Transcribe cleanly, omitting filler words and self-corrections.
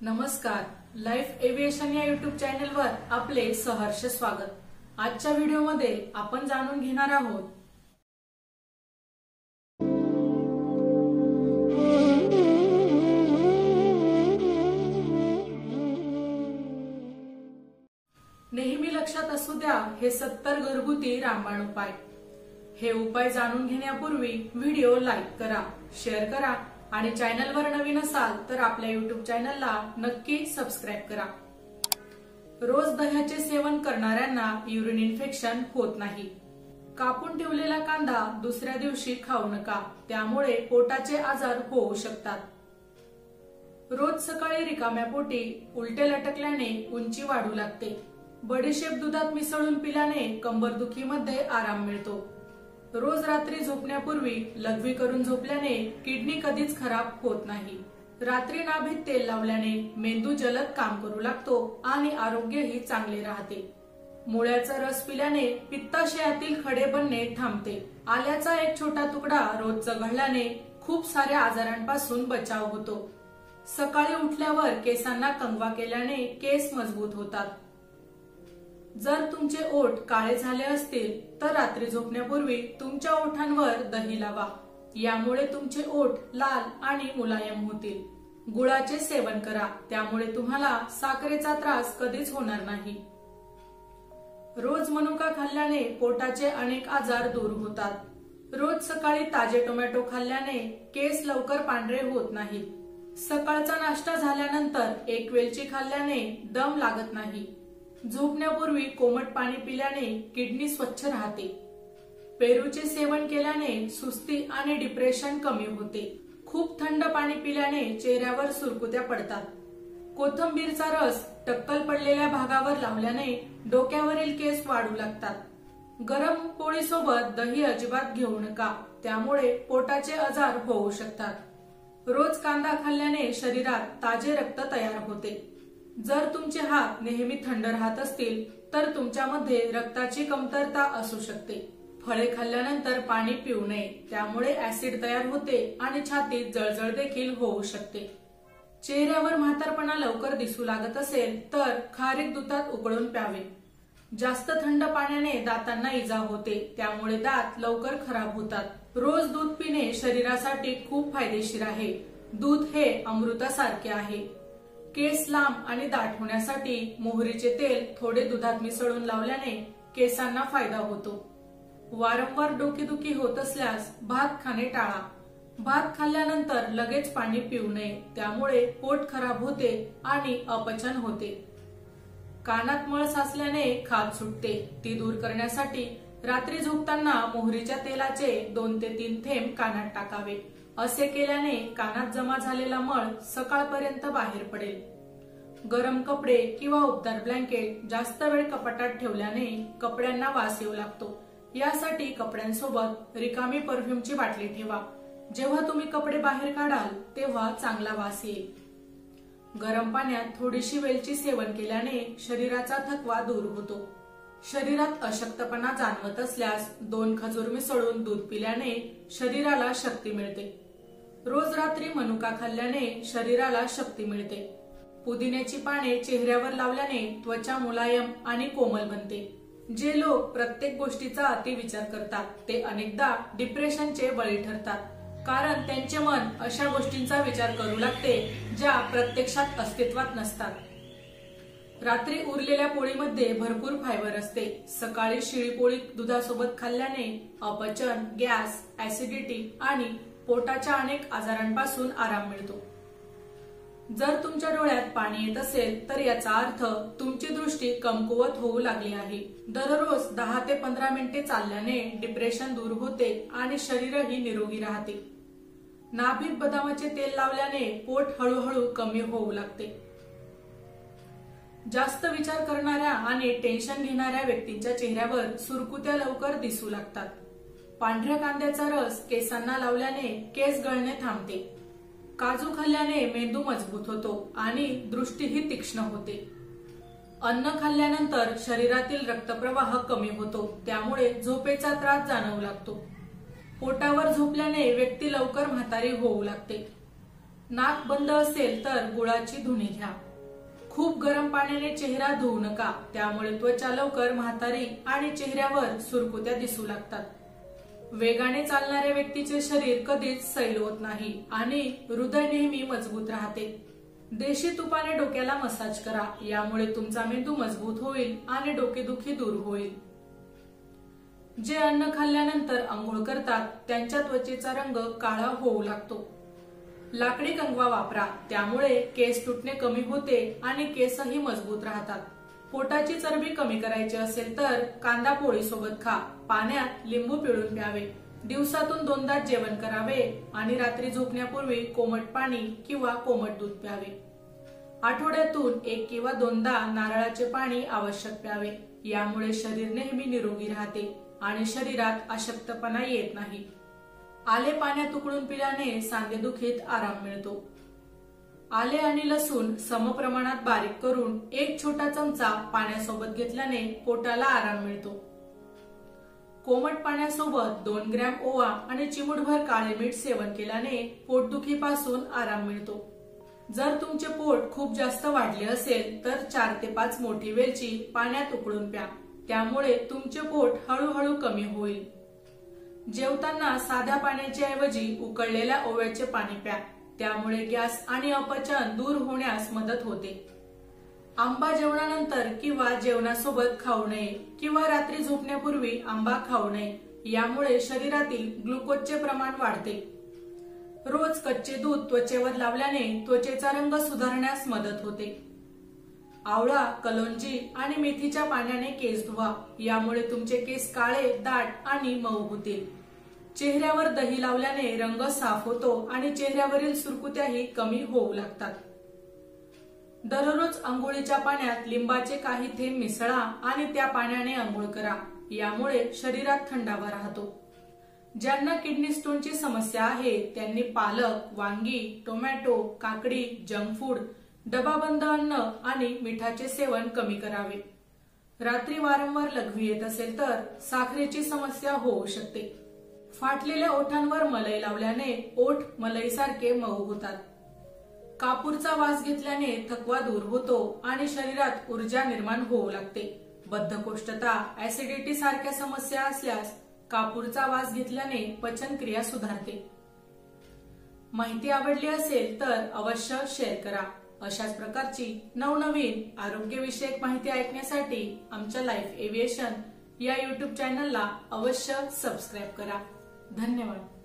नमस्कार, life aviation या YouTube चॅनलवर आपले सहर्ष स्वागत। आजच्या व्हिडिओमध्ये आपण जाणून घेणार आहोत नेहमी लक्षात असू द्या हे 70 घरगुती रामबाण उपाय। हे उपाय जाणून घेण्यापूर्वी व्हिडिओ लाईक करा, शेअर करा आणि चॅनलवर नवीन असाल तर आपल्या युट्यूब चॅनलला नक्की सबस्क्राइब करा। रोज दह्याचे सेवन करणाऱ्यांना युरिन इन्फेक्शन होत नाही। कापून ठेवलेला कांदा दुसऱ्या दिवशी खाऊ नका, त्यामुळे पोटाचे आजार होऊ शकतात। रोज सकाळी रिकाम्या पोटी उलटे लटकल्याने उंची वाढू लागते। बडीशेप दुधात मिसळून पिल्याने कंबरदुखीमध्ये आराम मिळतो। रोज रात्री झोपण्यापूर्वी लघवी करून झोपल्याने किडनी कधीच खराब होत नाही। रात्री नाभीत तेल लावल्याने मेंदू जलद काम करू लागतो आणि आरोग्यही चांगले राहते। मुळ्याचा रस पिल्याने पित्ताशयातील खडे बनणे थांबते। आल्याचा एक छोटा तुकडा रोज चघळल्याने खूप साऱ्या आजारांपासून बचाव होतो। सकाळी उठल्यावर केसांना कंगवा केल्याने केस मजबूत होतात। जर तुमचे ओठ काळे झाले असतील तर रात्री झोपण्यापूर्वी तुमच्या ओठांवर दही लावा, यामुळे तुमचे ओठ लाल आणि मुलायम होतील। गुळाचे सेवन करा, त्यामुळे तुम्हाला साखरेचा त्रास कधीच होणार नाही। रोज मनुका खाल्ल्याने पोटाचे अनेक आजार दूर होतात। रोज सकाळी ताजे टोमॅटो खाल्ल्याने केस लवकर पांढरे होत नाहीत। सकाळचा नाश्ता झाल्यानंतर एक वेलची खाल्ल्याने दम लागत नाही। झोपण्यापूर्वी कोमट पाणी पिल्याने किडनी स्वच्छ राहते। पेरूचे सेवन केल्याने सुस्ती आणि डिप्रेशन कमी होते। खूप थंड पाणी पिल्याने चेहऱ्यावर सुरकुत्या पडतात। कोथिंबीरचा रस टक्कल पडलेल्या भागावर लावल्याने डोक्यावरील केस वाढू लागतात। गरम पोळीसोबत दही अजिबात घेऊ नका, त्यामुळे पोटाचे आजार होऊ शकतात। रोज कांदा खाल्ल्याने शरीरात ताजे रक्त तयार होते। जर तुमचे हात नेहमी थंड राहत असतील तर तुमच्यामध्ये रक्ताची कमतरता असू शकते। फळे खाल्ल्यानंतर पाणी पिऊ नये, त्यामुळे ऍसिड तयार होते आणि छातीत जळजळ देखील होऊ शकते। चेहऱ्यावर म्हातारपणा लवकर दिसू लागत असेल तर खारीक दुधात उकळून प्यावे। जास्त थंड पाण्याने दातांना इजा होते, त्यामुळे दात लवकर खराब होतात। रोज दूध पिणे शरीरासाठी खूप फायदेशीर आहे। दूध हे अमृतासारखे आहे। केस लांब आणि दाट होण्यासाठी मोहरीचे तेल थोडे दुधात मिसळून लावल्याने केसांना फायदा होतो। वारंवार डोकेदुखी होत असल्यास भात खाणे टाळा। भात खाल्ल्यानंतर लगेच पाणी पिऊ नये, त्यामुळे पोट खराब होते आणि अपचन होते। कानात मळ साचल्याने खाज सुटते, ती दूर करण्यासाठी रात्री झोपताना मोहरीच्या तेलाचे 2 ते 3 थेंब कानात टाकावे। असे केल्याने कानात जमा झालेला मळ सकाळपर्यंत बाहेर पडेल। गरम कपडे किंवा उबदार ब्लँकेट जास्त वेळ कपाटात ठेवल्याने कपड्यांना वास येऊ लागतो। यासाठी कपड्यांसोबत रिकामी परफ्यूमची बाटली ठेवा। जेव्हा तुम्ही कपडे बाहेर काढाल तेव्हा चांगला वास येईल। गरम पाण्यात थोडीशी वेलची सेवन केल्याने शरीराचा थकवा दूर होतो। शरीरात अशक्तपणा जाणवत असल्यास 2 खजूर मिसळून दूध पिल्याने शरीराला शक्ती मिळते। रोज रात्री मनुका खाल्ल्याने शरीराला शक्ती मिळते। पुदिन्याची पाने चेहऱ्यावर लावल्याने त्वचा मुलायम आणि कोमल बनते। जे लोक प्रत्येक गोष्टीचा अति विचार करतात ते अनेकदा डिप्रेशनचे बळी ठरतात, कारण त्यांचे मन अशा गोष्टींचा विचार करू लागते ज्या प्रत्यक्षात अस्तित्वात नसतात। रात्री उरलेल्या पोळीमध्ये भरपूर फायबर असते। सकाळी शिळी पोळी दुधासोबत खाल्ल्याने अपचन, गॅस, ऍसिडिटी आणि पोटाच्या अनेक आजारांपासून आराम मिळतो। जर तुमच्या डोळ्यात पाणी येत असेल तर याचा अर्थ तुमची दृष्टी कमकुवत होऊ लागली आहे। दररोज 10 ते 15 मिनिटे चालल्याने डिप्रेशन दूर होते आणि शरीरही निरोगी राहते। नाभीत बदामाचे तेल लावल्याने पोट हळूहळू कमी होऊ लागते। जास्त विचार करणाऱ्या आणि टेन्शन घेणाऱ्या व्यक्तींच्या चेहऱ्यावर सुरकुत्या लवकर दिसू लागतात। पांढऱ्या कांद्याचा रस केसांना लावल्याने केस गळणे थांबते। काजू खाल्ल्याने मेंदू मजबूत होतो आणि दृष्टीही तीक्ष्ण होते। अन्न खाल्ल्यानंतर शरीरातील रक्तप्रवाह कमी होतो, त्यामुळे झोपेचा त्रास जाणवू लागतो। पोटावर झोपल्याने व्यक्ती लवकर म्हातारी होऊ लागते। नाक बंद असेल तर गुळाची धुणी घ्या. खूप गरम पाण्याने चेहरा धुवू नका, त्यामुळे त्वचा लवकर म्हातारी आणि चेहऱ्यावर सुरकुत्या दिसू लागतात. वेगाने चालणाऱ्या व्यक्तीचे शरीर कधीच सैल होत नाही आणि हृदय नेहमी मजबूत राहते. देशी तुपाने डोक्याला मसाज करा, यामुळे तुमचा मेंदू मजबूत होईल आणि डोकेदुखी दूर होईल. जे अन्न खाल्ल्यानंतर आंघोळ करतात त्यांच्या त्वचेचा रंग काळा होऊ लागतो. लाकडी कंगवा वापरा, त्यामुळे केस तुटणे कमी होते आणि केसही मजबूत राहतात. पोटाची चरबी कमी करायची असेल तर कांदा पोळी सोबत खा. पाण्यात लिंबू पिळून प्यावे. दिवसातून 2दा जेवण करावे आणि रात्री झोपण्यापूर्वी कोमट पाणी किंवा कोमट दूध प्यावे. आठवड्यातून 1 किंवा 2दा नारळाचे पाणी आवश्यक प्यावे. यामुळे शरीर नेहमी निरोगी राहते आणि शरीरात अशक्तपणा येत नाही. आले पाण्यात उकळून पिल्याने सांधेदुखीत आराम मिळतो. आले आणि लसूण समप्रमाणात बारीक करून 1 छोटा चमचा पाण्यासोबत घेतल्याने पोटाला आराम मिळतो. कोमट पाण्यासोबत 2 ग्रॅम ओवा आणि चिमूटभर काळे मीठ सेवन केल्याने पोटदुखीपासून आराम मिळतो. जर तुमचे पोट खूप जास्त वाढले असेल तर 4 ते 5 मोठी वेलची पाण्यात उकळून प्या, त्यामुळे तुमचे पोट हळूहळू कमी होईल. जेवताना साध्या पाण्याच्या ऐवजी उकळलेल्या ओव्याचे पाणी प्या, त्यामुळे गॅस आणि अपचन दूर होण्यास मदत होते. आंबा जेवणानंतर किंवा जेवणासोबत खाऊ नये किंवा रात्री झोपण्यापूर्वी आंबा खाऊ नये, यामुळे शरीरातील ग्लुकोजचे प्रमाण वाढते. रोज कच्चे दूध त्वचेवर लावल्याने त्वचेचा रंग सुधारण्यास मदत होते. आवळा, कलोंजी आणि मेथीच्या पाण्याने केस धुवा, यामुळे तुमचे केस काळे, दाट आणि मऊ होतील. चेहऱ्यावर दही लावल्याने रंग साफ होतो आणि चेहऱ्यावरील सुरकुत्याही कमी होऊ लागतात. दररोज आंघोळीच्या पाण्यात लिंबाचे काही थेंब मिसळा आणि त्या पाण्याने आंघोळ करा, यामुळे शरीरात थंडावा राहतो. ज्यांना किडनी स्टोनची समस्या आहे त्यांनी पालक, वांगी, टोमॅटो, काकडी, जंक फूड, डबाबंद अन्न आणि मिठाचे सेवन कमी करावे. रात्री वारंवार लघवी येत असेल तर साखरेची समस्या होऊ शकते. फाटलेल्या ओठांवर मलई लावल्याने ओठ मलईसारखे मऊ होतात. कापूरचा वास घेतल्याने थकवा दूर होतो आणि शरीरात ऊर्जा निर्माण होऊ लागते. बद्धकोष्ठता, ऍसिडिटी सारख्या समस्या असल्यास कापूरचा वास घेतल्याने पचनक्रिया सुधारते. माहिती आवडली असेल तर अवश्य शेअर करा. अशाच प्रकारची नवनवीन आरोग्यविषयक माहिती ऐकण्यासाठी आमच्या लाईफ एव्हिएशन या YouTube चॅनलला अवश्य सबस्क्राईब करा. धन्यवाद.